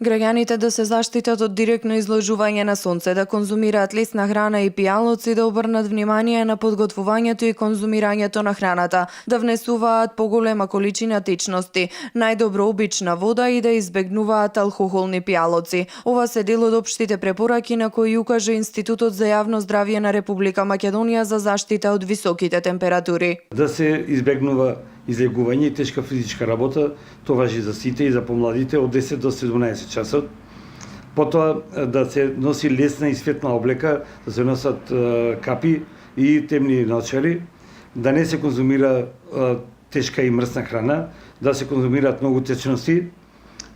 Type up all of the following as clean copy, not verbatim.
Граѓаните да се заштитат од директно изложување на сонце, да конзумираат лесна храна и пијалоци, да обрнат внимание на подготвувањето и конзумирањето на храната, да внесуваат поголема количина течности, најдобро обична вода и да избегнуваат алкохолни пијалоци. Ова се дел од општите препораки на кои укажа Институтот за јавно здравје на Република Македонија за заштита од високите температури. Да се избегнува излегување и тешка физичка работа, тоа важи за сите и за помладите од 10 до 17 часот. Потоа да се носи лесна и светла облека, да се носат капи и темни наочари, да не се конзумира тешка и мрсна храна, да се конзумираат многу течности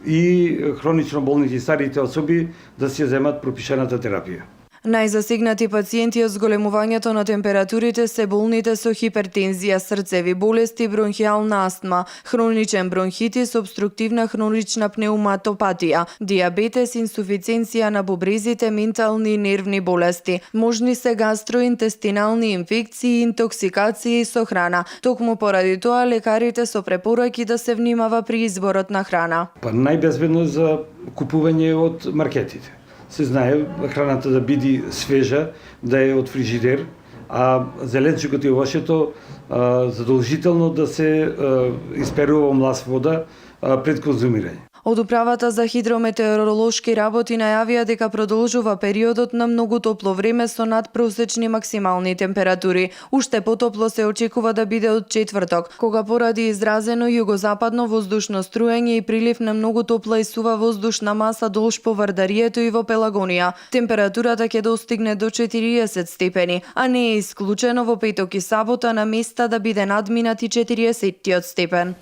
и хронично болните и старите особи да се земат пропишаната терапија. Најзасегнати пациенти од зголемувањето на температурите се болните со хипертензија, срцеви болести, бронхијална астма, хроничен бронхитис, обструктивна хронична пнеуматопатија, дијабетес, инсуфиценција на бубрезите, ментални и нервни болести. Можни се гастроинтестинални инфекции и интоксикации со храна. Токму поради тоа лекарите со препораки да се внимава при изборот на храна. Најбезбедно за купување од маркетите. Се знае храната да биде свежа, да е од фрижидер, а зеленчукот и овошето задолжително да се исперува млас вода пред конзумирање. Од Управата за хидрометеоролошки работи најавија дека продолжува периодот на многу топло време со надпросечни максимални температури. Уште потопло се очекува да биде од четврток, кога поради изразено југозападно воздушно струење и прилив на многу топла и сува воздушна маса долж по Вардарието и во Пелагонија. Температурата ќе достигне до 40 степени, а не е исклучено во петок и сабота на места да биде надминати 40 степен.